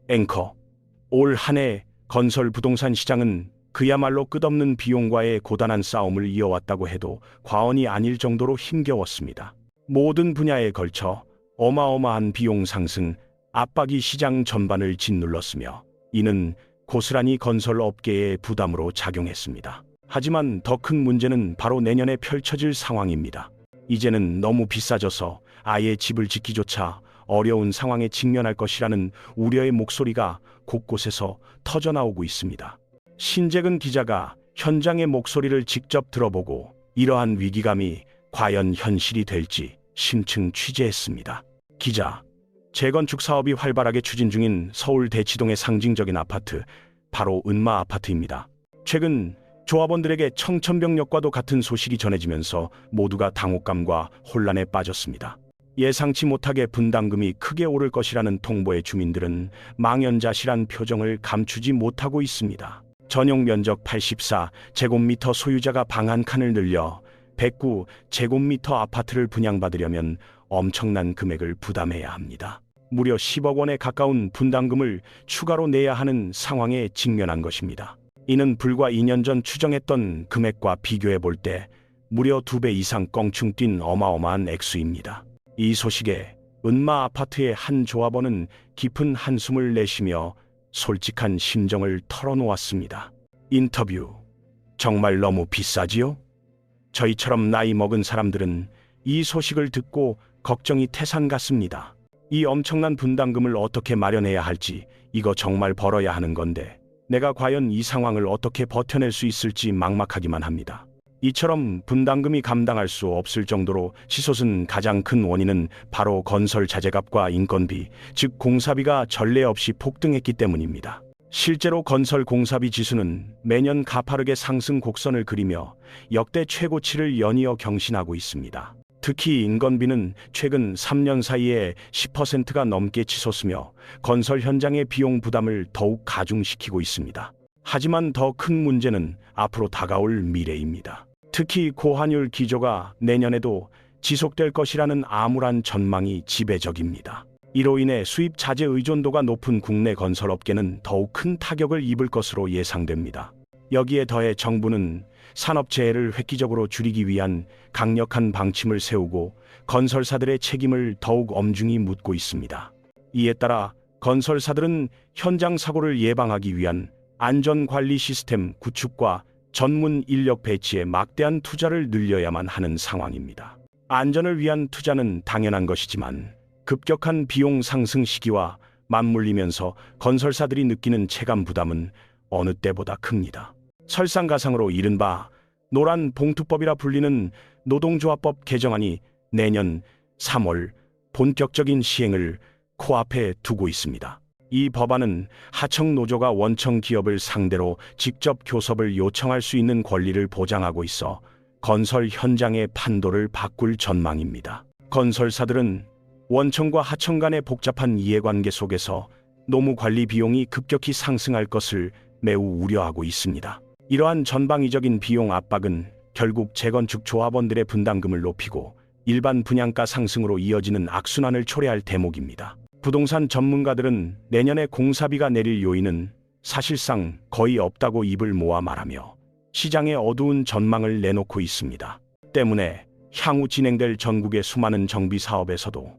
앵커. 올 한 해 건설 부동산 시장은 그야말로 끝없는 비용과의 고단한 싸움을 이어왔다고 해도 과언이 아닐 정도로 힘겨웠습니다. 모든 분야에 걸쳐 어마어마한 비용 상승, 압박이 시장 전반을 짓눌렀으며 이는 고스란히 건설 업계의 부담으로 작용했습니다. 하지만 더 큰 문제는 바로 내년에 펼쳐질 상황입니다. 이제는 너무 비싸져서 아예 집을 짓기조차 어려운 상황에 직면할 것이라는 우려의 목소리가 곳곳에서 터져나오고 있습니다. 신재근 기자가 현장의 목소리를 직접 들어보고 이러한 위기감이 과연 현실이 될지 심층 취재했습니다. 기자, 재건축 사업이 활발하게 추진 중인 서울 대치동의 상징적인 아파트, 바로 은마 아파트입니다. 최근 조합원들에게 청천벽력과도 같은 소식이 전해지면서 모두가 당혹감과 혼란에 빠졌습니다. 예상치 못하게 분담금이 크게 오를 것이라는 통보에 주민들은 망연자실한 표정을 감추지 못하고 있습니다. 전용 면적 84제곱미터 소유자가 방 한 칸을 늘려 109제곱미터 아파트를 분양받으려면 엄청난 금액을 부담해야 합니다. 무려 10억 원에 가까운 분담금을 추가로 내야 하는 상황에 직면한 것입니다. 이는 불과 2년 전 추정했던 금액과 비교해 볼 때 무려 2배 이상 껑충 뛴 어마어마한 액수입니다. 이 소식에 은마 아파트의 한 조합원은 깊은 한숨을 내쉬며 솔직한 심정을 털어놓았습니다. 인터뷰. 정말 너무 비싸지요? 저희처럼 나이 먹은 사람들은 이 소식을 듣고 걱정이 태산 같습니다. 이 엄청난 분담금을 어떻게 마련해야 할지, 이거 정말 벌어야 하는 건데 내가 과연 이 상황을 어떻게 버텨낼 수 있을지 막막하기만 합니다. 이처럼 분담금이 감당할 수 없을 정도로 치솟은 가장 큰 원인은 바로 건설 자재값과 인건비, 즉 공사비가 전례 없이 폭등했기 때문입니다. 실제로 건설 공사비 지수는 매년 가파르게 상승 곡선을 그리며 역대 최고치를 연이어 경신하고 있습니다. 특히 인건비는 최근 3년 사이에 10%가 넘게 치솟으며 건설 현장의 비용 부담을 더욱 가중시키고 있습니다. 하지만 더 큰 문제는 앞으로 다가올 미래입니다. 특히 고환율 기조가 내년에도 지속될 것이라는 암울한 전망이 지배적입니다. 이로 인해 수입 자재 의존도가 높은 국내 건설업계는 더욱 큰 타격을 입을 것으로 예상됩니다. 여기에 더해 정부는 산업재해를 획기적으로 줄이기 위한 강력한 방침을 세우고 건설사들의 책임을 더욱 엄중히 묻고 있습니다. 이에 따라 건설사들은 현장 사고를 예방하기 위한 안전관리 시스템 구축과 전문 인력 배치에 막대한 투자를 늘려야만 하는 상황입니다. 안전을 위한 투자는 당연한 것이지만 급격한 비용 상승 시기와 맞물리면서 건설사들이 느끼는 체감 부담은 어느 때보다 큽니다. 설상가상으로 이른바 노란 봉투법이라 불리는 노동조합법 개정안이 내년 3월 본격적인 시행을 코앞에 두고 있습니다. 이 법안은 하청 노조가 원청 기업을 상대로 직접 교섭을 요청할 수 있는 권리를 보장하고 있어 건설 현장의 판도를 바꿀 전망입니다. 건설사들은 원청과 하청 간의 복잡한 이해관계 속에서 노무 관리 비용이 급격히 상승할 것을 매우 우려하고 있습니다. 이러한 전방위적인 비용 압박은 결국 재건축 조합원들의 분담금을 높이고 일반 분양가 상승으로 이어지는 악순환을 초래할 대목입니다. 부동산 전문가들은 내년에 공사비가 내릴 요인은 사실상 거의 없다고 입을 모아 말하며 시장의 어두운 전망을 내놓고 있습니다. 때문에 향후 진행될 전국의 수많은 정비 사업에서도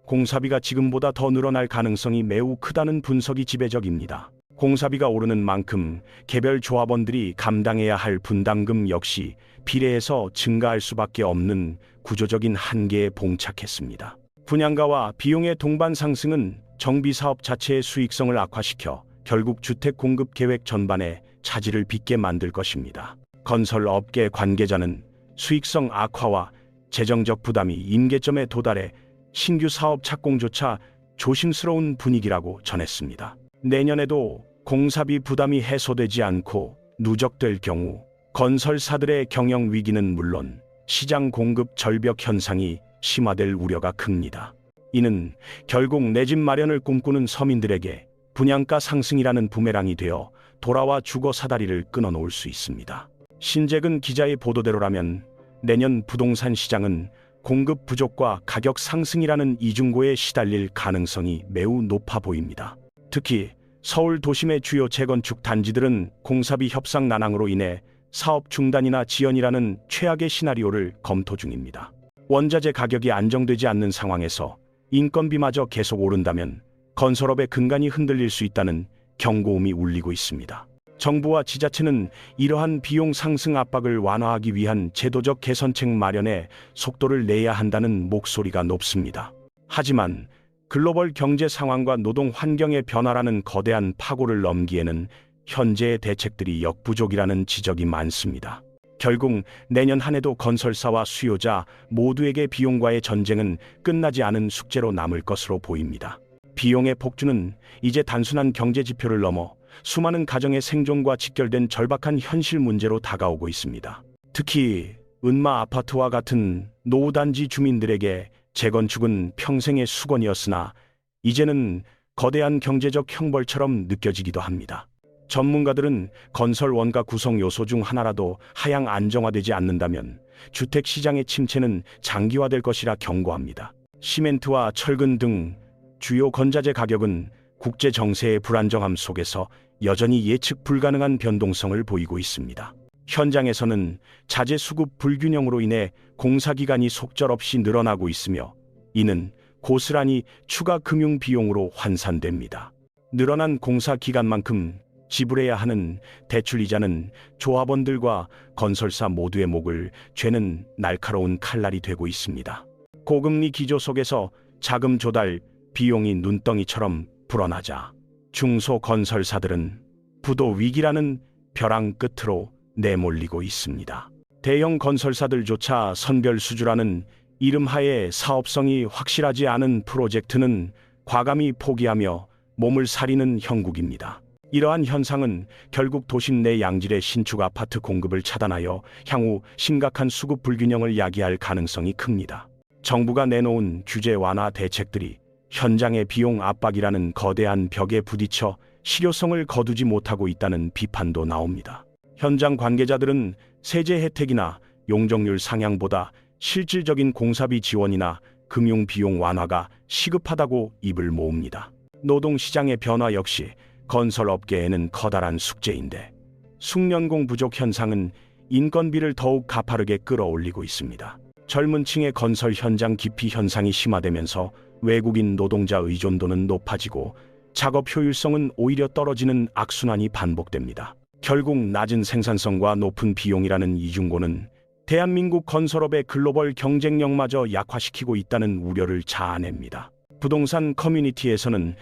공사비가 지금보다 더 늘어날 가능성이 매우 크다는 분석이 지배적입니다. 공사비가 오르는 만큼 개별 조합원들이 감당해야 할 분담금 역시 비례해서 증가할 수밖에 없는 구조적인 한계에 봉착했습니다. 분양가와 비용의 동반 상승은 정비 사업 자체의 수익성을 악화시켜 결국 주택 공급 계획 전반에 차질을 빚게 만들 것입니다. 건설 업계 관계자는 수익성 악화와 재정적 부담이 임계점에 도달해 신규 사업 착공조차 조심스러운 분위기라고 전했습니다. 내년에도 공사비 부담이 해소되지 않고 누적될 경우 건설사들의 경영 위기는 물론 시장 공급 절벽 현상이 심화될 우려가 큽니다. 이는 결국 내 집 마련을 꿈꾸는 서민들에게 분양가 상승이라는 부메랑이 되어 돌아와 주거 사다리를 끊어놓을 수 있습니다. 신재근 기자의 보도대로라면 내년 부동산 시장은 공급 부족과 가격 상승이라는 이중고에 시달릴 가능성이 매우 높아 보입니다. 특히 서울 도심의 주요 재건축 단지들은 공사비 협상 난항으로 인해 사업 중단이나 지연이라는 최악의 시나리오를 검토 중입니다. 원자재 가격이 안정되지 않는 상황에서 인건비마저 계속 오른다면 건설업의 근간이 흔들릴 수 있다는 경고음이 울리고 있습니다. 정부와 지자체는 이러한 비용 상승 압박을 완화하기 위한 제도적 개선책 마련에 속도를 내야 한다는 목소리가 높습니다. 하지만 글로벌 경제 상황과 노동 환경의 변화라는 거대한 파고를 넘기에는 현재의 대책들이 역부족이라는 지적이 많습니다. 결국 내년 한 해도 건설사와 수요자 모두에게 비용과의 전쟁은 끝나지 않은 숙제로 남을 것으로 보입니다. 비용의 폭주는 이제 단순한 경제 지표를 넘어 수많은 가정의 생존과 직결된 절박한 현실 문제로 다가오고 있습니다. 특히 은마 아파트와 같은 노후단지 주민들에게 재건축은 평생의 수건이었으나 이제는 거대한 경제적 형벌처럼 느껴지기도 합니다. 전문가들은 건설 원가 구성 요소 중 하나라도 하향 안정화되지 않는다면 주택 시장의 침체는 장기화될 것이라 경고합니다. 시멘트와 철근 등 주요 건자재 가격은 국제 정세의 불안정함 속에서 여전히 예측 불가능한 변동성을 보이고 있습니다. 현장에서는 자재 수급 불균형으로 인해 공사 기간이 속절없이 늘어나고 있으며 이는 고스란히 추가 금융 비용으로 환산됩니다. 늘어난 공사 기간만큼 지불해야 하는 대출 이자는 조합원들과 건설사 모두의 목을 죄는 날카로운 칼날이 되고 있습니다. 고금리 기조 속에서 자금 조달 비용이 눈덩이처럼 불어나자 중소건설사들은 부도 위기라는 벼랑 끝으로 내몰리고 있습니다. 대형 건설사들조차 선별수주라는 이름하에 사업성이 확실하지 않은 프로젝트는 과감히 포기하며 몸을 사리는 형국입니다. 이러한 현상은 결국 도심 내 양질의 신축 아파트 공급을 차단하여 향후 심각한 수급 불균형을 야기할 가능성이 큽니다. 정부가 내놓은 규제 완화 대책들이 현장의 비용 압박이라는 거대한 벽에 부딪혀 실효성을 거두지 못하고 있다는 비판도 나옵니다. 현장 관계자들은 세제 혜택이나 용적률 상향보다 실질적인 공사비 지원이나 금융 비용 완화가 시급하다고 입을 모읍니다. 노동시장의 변화 역시 건설업계에는 커다란 숙제인데 숙련공 부족 현상은 인건비를 더욱 가파르게 끌어올리고 있습니다. 젊은 층의 건설 현장 기피 현상이 심화되면서 외국인 노동자 의존도는 높아지고 작업 효율성은 오히려 떨어지는 악순환이 반복됩니다. 결국 낮은 생산성과 높은 비용이라는 이중고는 대한민국 건설업의 글로벌 경쟁력마저 약화시키고 있다는 우려를 자아냅니다. 부동산 커뮤니티에서는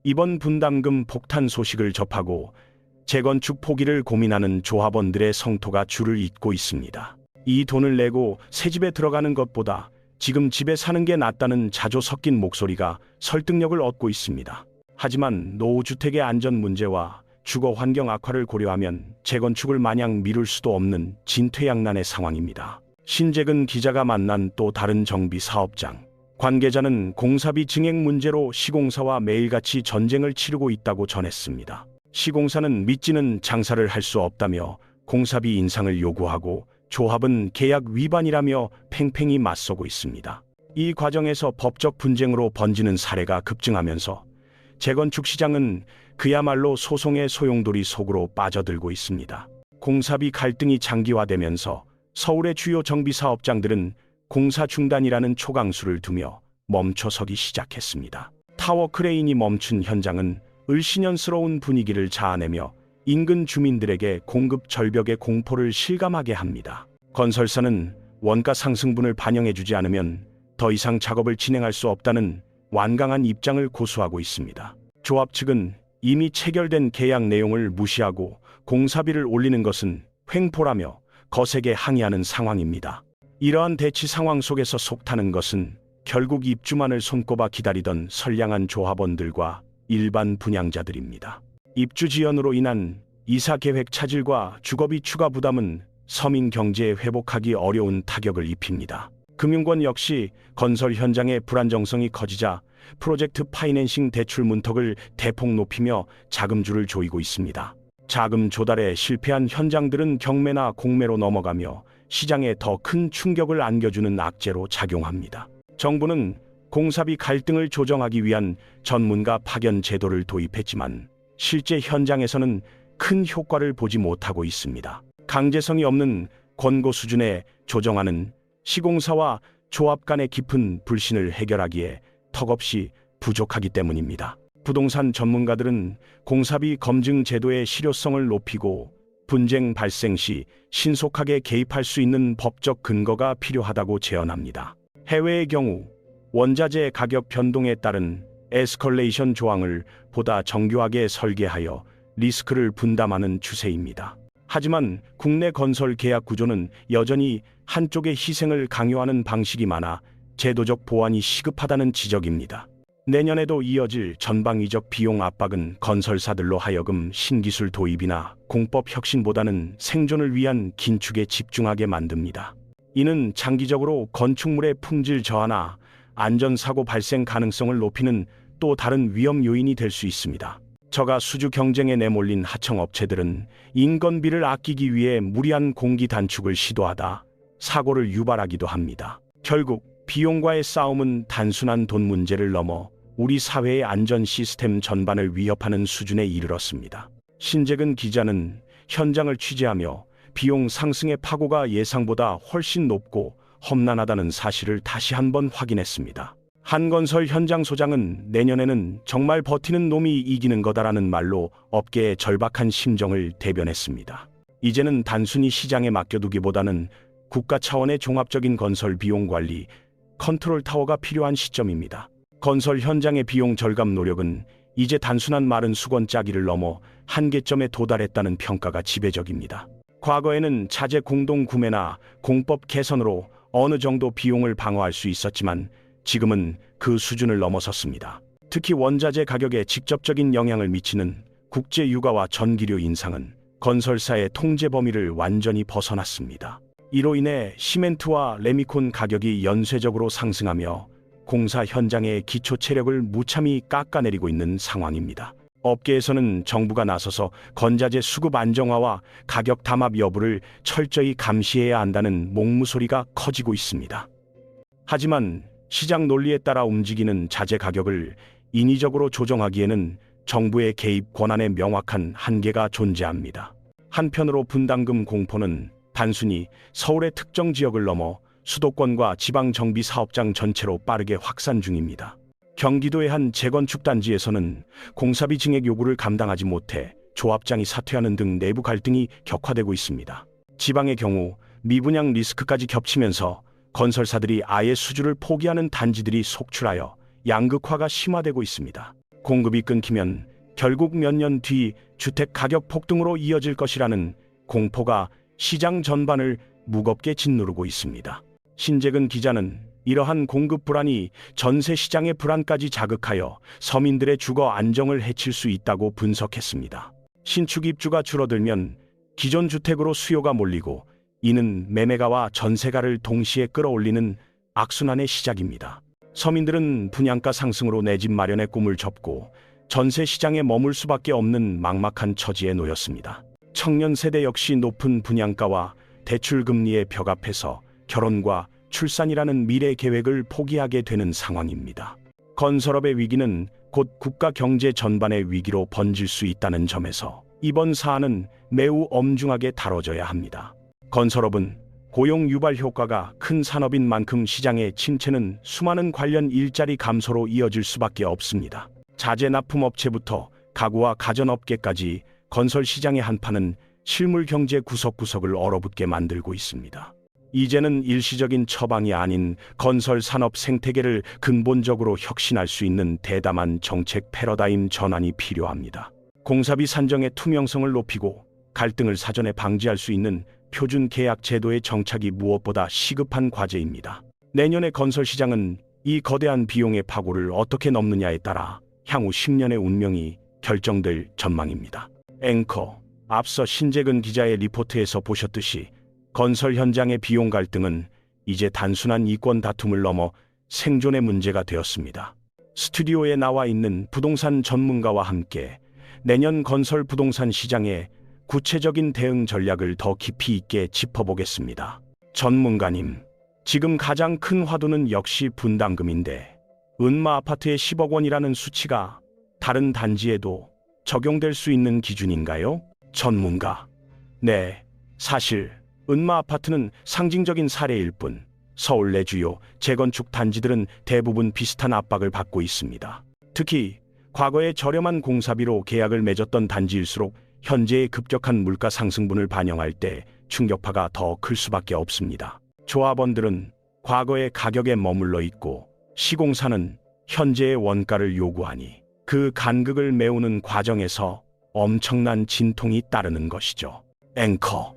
이번 분담금 폭탄 소식을 접하고 재건축 포기를 고민하는 조합원들의 성토가 줄을 잇고 있습니다. 이 돈을 내고 새 집에 들어가는 것보다 지금 집에 사는 게 낫다는 자조 섞인 목소리가 설득력을 얻고 있습니다. 하지만 노후주택의 안전 문제와 주거 환경 악화를 고려하면 재건축을 마냥 미룰 수도 없는 진퇴양난의 상황입니다. 신재근 기자가 만난 또 다른 정비 사업장. 관계자는 공사비 증액 문제로 시공사와 매일같이 전쟁을 치르고 있다고 전했습니다. 시공사는 믿지는 장사를 할 수 없다며 공사비 인상을 요구하고 조합은 계약 위반이라며 팽팽히 맞서고 있습니다. 이 과정에서 법적 분쟁으로 번지는 사례가 급증하면서 재건축 시장은 그야말로 소송의 소용돌이 속으로 빠져들고 있습니다. 공사비 갈등이 장기화되면서 서울의 주요 정비 사업장들은 공사 중단이라는 초강수를 두며 멈춰서기 시작했습니다. 타워 크레인이 멈춘 현장은 을씨년스러운 분위기를 자아내며 인근 주민들에게 공급 절벽의 공포를 실감하게 합니다. 건설사는 원가 상승분을 반영해주지 않으면 더 이상 작업을 진행할 수 없다는 완강한 입장을 고수하고 있습니다. 조합 측은 이미 체결된 계약 내용을 무시하고 공사비를 올리는 것은 횡포라며 거세게 항의하는 상황입니다. 이러한 대치 상황 속에서 속타는 것은 결국 입주만을 손꼽아 기다리던 선량한 조합원들과 일반 분양자들입니다. 입주 지연으로 인한 이사 계획 차질과 주거비 추가 부담은 서민 경제에 회복하기 어려운 타격을 입힙니다. 금융권 역시 건설 현장의 불안정성이 커지자 프로젝트 파이낸싱 대출 문턱을 대폭 높이며 자금줄을 조이고 있습니다. 자금 조달에 실패한 현장들은 경매나 공매로 넘어가며 시장에 더 큰 충격을 안겨주는 악재로 작용합니다. 정부는 공사비 갈등을 조정하기 위한 전문가 파견 제도를 도입했지만 실제 현장에서는 큰 효과를 보지 못하고 있습니다. 강제성이 없는 권고 수준에 조정하는 시공사와 조합 간의 깊은 불신을 해결하기에 턱없이 부족하기 때문입니다. 부동산 전문가들은 공사비 검증 제도의 실효성을 높이고 분쟁 발생 시 신속하게 개입할 수 있는 법적 근거가 필요하다고 제언합니다. 해외의 경우 원자재 가격 변동에 따른 에스컬레이션 조항을 보다 정교하게 설계하여 리스크를 분담하는 추세입니다. 하지만 국내 건설 계약 구조는 여전히 한쪽의 희생을 강요하는 방식이 많아 제도적 보완이 시급하다는 지적입니다. 내년에도 이어질 전방위적 비용 압박은 건설사들로 하여금 신기술 도입이나 공법 혁신보다는 생존을 위한 긴축에 집중하게 만듭니다. 이는 장기적으로 건축물의 품질 저하나 안전사고 발생 가능성을 높이는 또 다른 위험 요인이 될 수 있습니다. 저가 수주 경쟁에 내몰린 하청업체들은 인건비를 아끼기 위해 무리한 공기 단축을 시도하다 사고를 유발하기도 합니다. 결국 비용과의 싸움은 단순한 돈 문제를 넘어 우리 사회의 안전 시스템 전반을 위협하는 수준에 이르렀습니다. 신재근 기자는 현장을 취재하며 비용 상승의 파고가 예상보다 훨씬 높고 험난하다는 사실을 다시 한번 확인했습니다. 한 건설 현장 소장은 내년에는 정말 버티는 놈이 이기는 거다라는 말로 업계의 절박한 심정을 대변했습니다. 이제는 단순히 시장에 맡겨두기보다는 국가 차원의 종합적인 건설 비용 관리, 컨트롤 타워가 필요한 시점입니다. 건설 현장의 비용 절감 노력은 이제 단순한 마른 수건 짜기를 넘어 한계점에 도달했다는 평가가 지배적입니다. 과거에는 자재 공동 구매나 공법 개선으로 어느 정도 비용을 방어할 수 있었지만 지금은 그 수준을 넘어섰습니다. 특히 원자재 가격에 직접적인 영향을 미치는 국제 유가와 전기료 인상은 건설사의 통제 범위를 완전히 벗어났습니다. 이로 인해 시멘트와 레미콘 가격이 연쇄적으로 상승하며 공사 현장의 기초 체력을 무참히 깎아내리고 있는 상황입니다. 업계에서는 정부가 나서서 건자재 수급 안정화와 가격 담합 여부를 철저히 감시해야 한다는 목무소리가 커지고 있습니다. 하지만 시장 논리에 따라 움직이는 자재 가격을 인위적으로 조정하기에는 정부의 개입 권한에 명확한 한계가 존재합니다. 한편으로 분담금 공포는 단순히 서울의 특정 지역을 넘어 수도권과 지방정비 사업장 전체로 빠르게 확산 중입니다. 경기도의 한 재건축 단지에서는 공사비 증액 요구를 감당하지 못해 조합장이 사퇴하는 등 내부 갈등이 격화되고 있습니다. 지방의 경우 미분양 리스크까지 겹치면서 건설사들이 아예 수주를 포기하는 단지들이 속출하여 양극화가 심화되고 있습니다. 공급이 끊기면 결국 몇 년 뒤 주택 가격 폭등으로 이어질 것이라는 공포가 시장 전반을 무겁게 짓누르고 있습니다. 신재근 기자는 이러한 공급 불안이 전세 시장의 불안까지 자극하여 서민들의 주거 안정을 해칠 수 있다고 분석했습니다. 신축 입주가 줄어들면 기존 주택으로 수요가 몰리고 이는 매매가와 전세가를 동시에 끌어올리는 악순환의 시작입니다. 서민들은 분양가 상승으로 내 집 마련의 꿈을 접고 전세 시장에 머물 수밖에 없는 막막한 처지에 놓였습니다. 청년 세대 역시 높은 분양가와 대출 금리의 벽 앞에서 결혼과 출산이라는 미래 계획을 포기하게 되는 상황입니다. 건설업의 위기는 곧 국가 경제 전반의 위기로 번질 수 있다는 점에서 이번 사안은 매우 엄중하게 다뤄져야 합니다. 건설업은 고용 유발 효과가 큰 산업인 만큼 시장의 침체는 수많은 관련 일자리 감소로 이어질 수밖에 없습니다. 자재 납품 업체부터 가구와 가전업계까지 건설 시장의 한파는 실물 경제 구석구석을 얼어붙게 만들고 있습니다. 이제는 일시적인 처방이 아닌 건설 산업 생태계를 근본적으로 혁신할 수 있는 대담한 정책 패러다임 전환이 필요합니다. 공사비 산정의 투명성을 높이고 갈등을 사전에 방지할 수 있는 표준 계약 제도의 정착이 무엇보다 시급한 과제입니다. 내년의 건설 시장은 이 거대한 비용의 파고를 어떻게 넘느냐에 따라 향후 10년의 운명이 결정될 전망입니다. 앵커, 앞서 신재근 기자의 리포트에서 보셨듯이 건설 현장의 비용 갈등은 이제 단순한 이권 다툼을 넘어 생존의 문제가 되었습니다. 스튜디오에 나와 있는 부동산 전문가와 함께 내년 건설 부동산 시장의 구체적인 대응 전략을 더 깊이 있게 짚어보겠습니다. 전문가님, 지금 가장 큰 화두는 역시 분담금인데 은마 아파트의 10억 원이라는 수치가 다른 단지에도 적용될 수 있는 기준인가요? 전문가. 네, 사실 은마 아파트는 상징적인 사례일 뿐 서울 내 주요 재건축 단지들은 대부분 비슷한 압박을 받고 있습니다. 특히 과거에 저렴한 공사비로 계약을 맺었던 단지일수록 현재의 급격한 물가 상승분을 반영할 때 충격파가 더 클 수밖에 없습니다. 조합원들은 과거의 가격에 머물러 있고 시공사는 현재의 원가를 요구하니 그 간극을 메우는 과정에서 엄청난 진통이 따르는 것이죠. 앵커.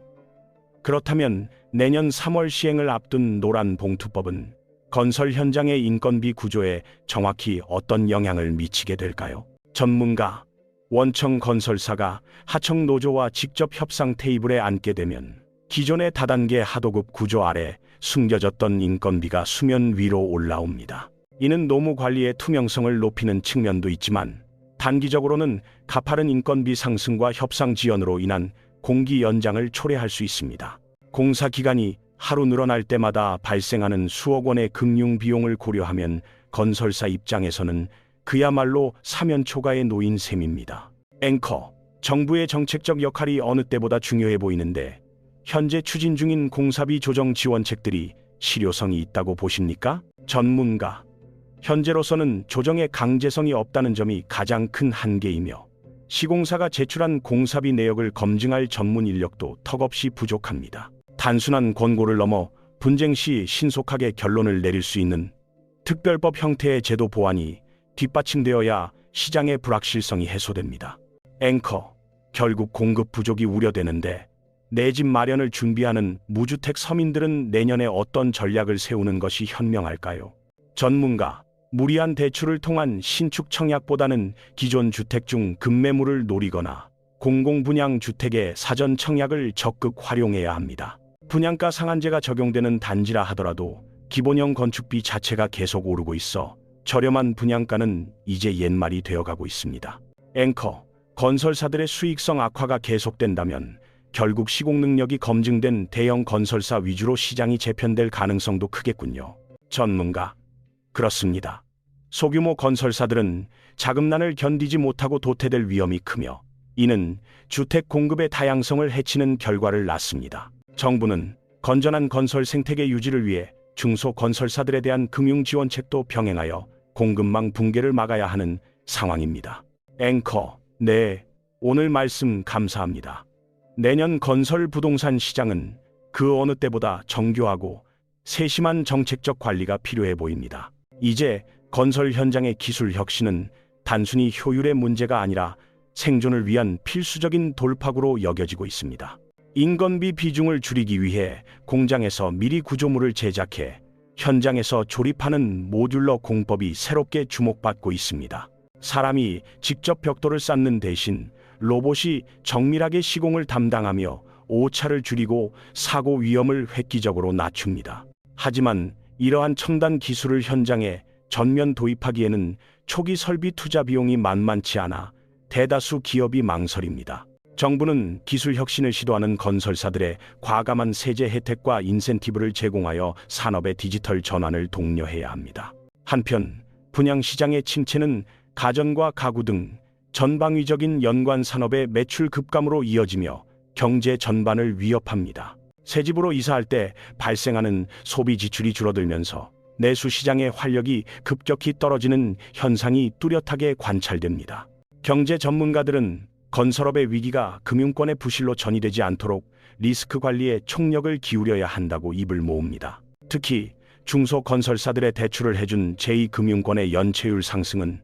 그렇다면 내년 3월 시행을 앞둔 노란봉투법은 건설 현장의 인건비 구조에 정확히 어떤 영향을 미치게 될까요? 전문가. 원청 건설사가 하청 노조와 직접 협상 테이블에 앉게 되면 기존의 다단계 하도급 구조 아래 숨겨졌던 인건비가 수면 위로 올라옵니다. 이는 노무 관리의 투명성을 높이는 측면도 있지만 단기적으로는 가파른 인건비 상승과 협상 지연으로 인한 공기 연장을 초래할 수 있습니다. 공사 기간이 하루 늘어날 때마다 발생하는 수억 원의 금융 비용을 고려하면 건설사 입장에서는 그야말로 사면초가에 놓인 셈입니다. 앵커. 정부의 정책적 역할이 어느 때보다 중요해 보이는데 현재 추진 중인 공사비 조정 지원책들이 실효성이 있다고 보십니까? 전문가. 현재로서는 조정의 강제성이 없다는 점이 가장 큰 한계이며 시공사가 제출한 공사비 내역을 검증할 전문 인력도 턱없이 부족합니다. 단순한 권고를 넘어 분쟁 시 신속하게 결론을 내릴 수 있는 특별법 형태의 제도 보완이 뒷받침되어야 시장의 불확실성이 해소됩니다. 앵커. 결국 공급 부족이 우려되는데 내 집 마련을 준비하는 무주택 서민들은 내년에 어떤 전략을 세우는 것이 현명할까요? 전문가. 무리한 대출을 통한 신축 청약보다는 기존 주택 중 급매물을 노리거나 공공분양 주택의 사전 청약을 적극 활용해야 합니다. 분양가 상한제가 적용되는 단지라 하더라도 기본형 건축비 자체가 계속 오르고 있어 저렴한 분양가는 이제 옛말이 되어가고 있습니다. 앵커. 건설사들의 수익성 악화가 계속된다면 결국 시공 능력이 검증된 대형 건설사 위주로 시장이 재편될 가능성도 크겠군요. 전문가. 그렇습니다. 소규모 건설사들은 자금난을 견디지 못하고 도태될 위험이 크며 이는 주택 공급의 다양성을 해치는 결과를 낳습니다. 정부는 건전한 건설 생태계 유지를 위해 중소 건설사들에 대한 금융 지원책도 병행하여 공급망 붕괴를 막아야 하는 상황입니다. 앵커. 네, 오늘 말씀 감사합니다. 내년 건설 부동산 시장은 그 어느 때보다 정교하고 세심한 정책적 관리가 필요해 보입니다. 이제 건설 현장의 기술 혁신은 단순히 효율의 문제가 아니라 생존을 위한 필수적인 돌파구로 여겨지고 있습니다. 인건비 비중을 줄이기 위해 공장에서 미리 구조물을 제작해 현장에서 조립하는 모듈러 공법이 새롭게 주목받고 있습니다. 사람이 직접 벽돌을 쌓는 대신 로봇이 정밀하게 시공을 담당하며 오차를 줄이고 사고 위험을 획기적으로 낮춥니다. 하지만 이러한 첨단 기술을 현장에 전면 도입하기에는 초기 설비 투자 비용이 만만치 않아 대다수 기업이 망설입니다. 정부는 기술 혁신을 시도하는 건설사들의 과감한 세제 혜택과 인센티브를 제공하여 산업의 디지털 전환을 독려해야 합니다. 한편 분양 시장의 침체는 가전과 가구 등 전방위적인 연관 산업의 매출 급감으로 이어지며 경제 전반을 위협합니다. 새 집으로 이사할 때 발생하는 소비 지출이 줄어들면서 내수 시장의 활력이 급격히 떨어지는 현상이 뚜렷하게 관찰됩니다. 경제 전문가들은 건설업의 위기가 금융권의 부실로 전이되지 않도록 리스크 관리에 총력을 기울여야 한다고 입을 모읍니다. 특히 중소건설사들의 대출을 해준 제2금융권의 연체율 상승은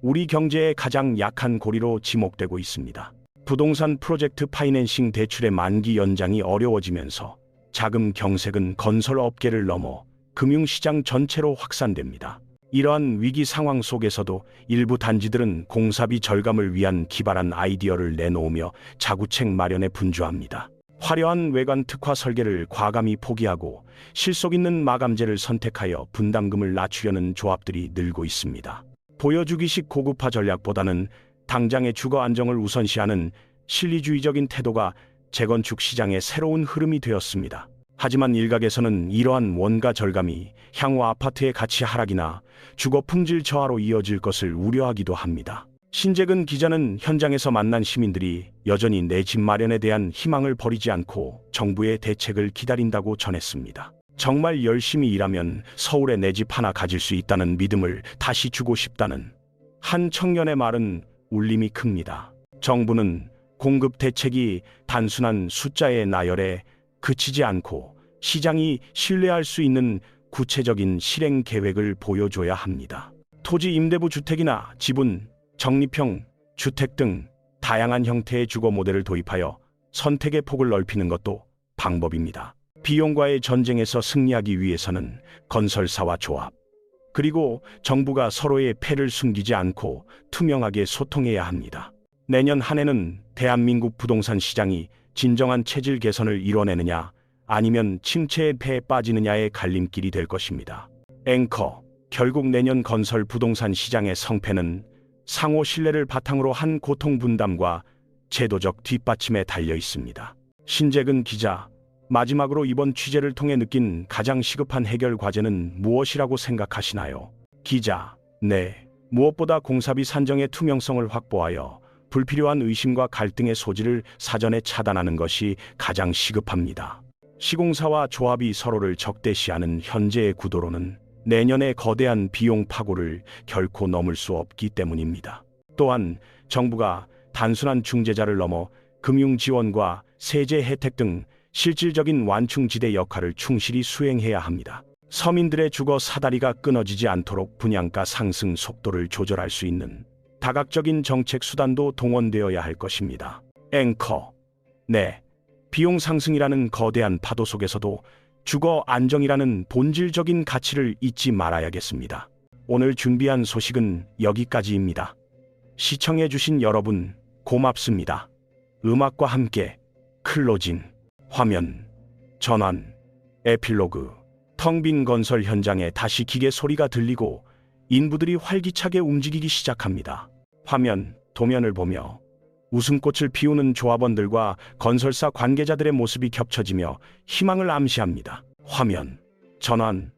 우리 경제의 가장 약한 고리로 지목되고 있습니다. 부동산 프로젝트 파이낸싱 대출의 만기 연장이 어려워지면서 자금 경색은 건설업계를 넘어 금융시장 전체로 확산됩니다. 이러한 위기 상황 속에서도 일부 단지들은 공사비 절감을 위한 기발한 아이디어를 내놓으며 자구책 마련에 분주합니다. 화려한 외관 특화 설계를 과감히 포기하고 실속 있는 마감재를 선택하여 분담금을 낮추려는 조합들이 늘고 있습니다. 보여주기식 고급화 전략보다는 당장의 주거 안정을 우선시하는 실리주의적인 태도가 재건축 시장의 새로운 흐름이 되었습니다. 하지만 일각에서는 이러한 원가 절감이 향후 아파트의 가치 하락이나 주거 품질 저하로 이어질 것을 우려하기도 합니다. 신재근 기자는 현장에서 만난 시민들이 여전히 내 집 마련에 대한 희망을 버리지 않고 정부의 대책을 기다린다고 전했습니다. 정말 열심히 일하면 서울에 내 집 하나 가질 수 있다는 믿음을 다시 주고 싶다는 한 청년의 말은 울림이 큽니다. 정부는 공급 대책이 단순한 숫자의 나열에 그치지 않고 시장이 신뢰할 수 있는 구체적인 실행 계획을 보여줘야 합니다. 토지 임대부 주택이나 지분, 적립형 주택 등 다양한 형태의 주거 모델을 도입하여 선택의 폭을 넓히는 것도 방법입니다. 비용과의 전쟁에서 승리하기 위해서는 건설사와 조합, 그리고 정부가 서로의 패를 숨기지 않고 투명하게 소통해야 합니다. 내년 한 해는 대한민국 부동산 시장이 진정한 체질 개선을 이뤄내느냐 아니면 침체의 폐에 빠지느냐의 갈림길이 될 것입니다. 앵커, 결국 내년 건설 부동산 시장의 성패는 상호 신뢰를 바탕으로 한 고통 분담과 제도적 뒷받침에 달려 있습니다. 신재근 기자, 마지막으로 이번 취재를 통해 느낀 가장 시급한 해결 과제는 무엇이라고 생각하시나요? 기자, 네. 무엇보다 공사비 산정의 투명성을 확보하여 불필요한 의심과 갈등의 소지를 사전에 차단하는 것이 가장 시급합니다. 시공사와 조합이 서로를 적대시하는 현재의 구도로는 내년의 거대한 비용 파고를 결코 넘을 수 없기 때문입니다. 또한 정부가 단순한 중재자를 넘어 금융 지원과 세제 혜택 등 실질적인 완충지대 역할을 충실히 수행해야 합니다. 서민들의 주거 사다리가 끊어지지 않도록 분양가 상승 속도를 조절할 수 있는 다각적인 정책 수단도 동원되어야 할 것입니다. 앵커, 네. 비용 상승이라는 거대한 파도 속에서도 주거 안정이라는 본질적인 가치를 잊지 말아야겠습니다. 오늘 준비한 소식은 여기까지입니다. 시청해주신 여러분, 고맙습니다. 음악과 함께 클로징, 화면, 전환, 에필로그, 텅 빈 건설 현장에 다시 기계 소리가 들리고 인부들이 활기차게 움직이기 시작합니다. 화면, 도면을 보며 웃음꽃을 피우는 조합원들과 건설사 관계자들의 모습이 겹쳐지며 희망을 암시합니다. 화면, 전환,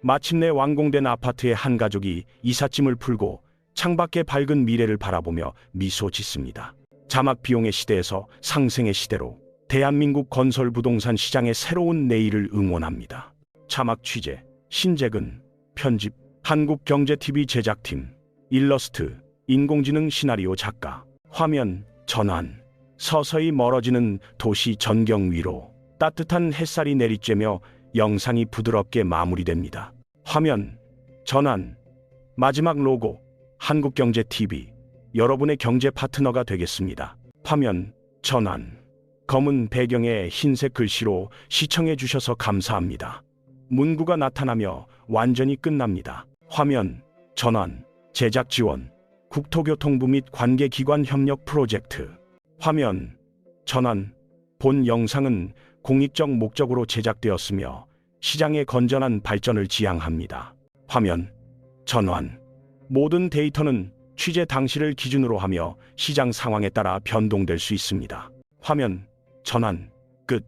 마침내 완공된 아파트의 한 가족이 이삿짐을 풀고 창밖의 밝은 미래를 바라보며 미소 짓습니다. 자막 비용의 시대에서 상생의 시대로 대한민국 건설 부동산 시장의 새로운 내일을 응원합니다. 자막 취재, 신재근, 편집, 한국경제TV 제작팀, 일러스트, 인공지능 시나리오 작가. 화면, 전환, 서서히 멀어지는 도시 전경 위로 따뜻한 햇살이 내리쬐며 영상이 부드럽게 마무리됩니다. 화면, 전환, 마지막 로고, 한국경제TV, 여러분의 경제 파트너가 되겠습니다. 화면, 전환, 검은 배경에 흰색 글씨로 시청해 주셔서 감사합니다. 문구가 나타나며 완전히 끝납니다. 화면, 전환, 제작 지원, 국토교통부 및 관계기관 협력 프로젝트. 화면, 전환, 본 영상은 공익적 목적으로 제작되었으며 시장의 건전한 발전을 지향합니다. 화면, 전환, 모든 데이터는 취재 당시를 기준으로 하며 시장 상황에 따라 변동될 수 있습니다. 화면, 전환, 끝.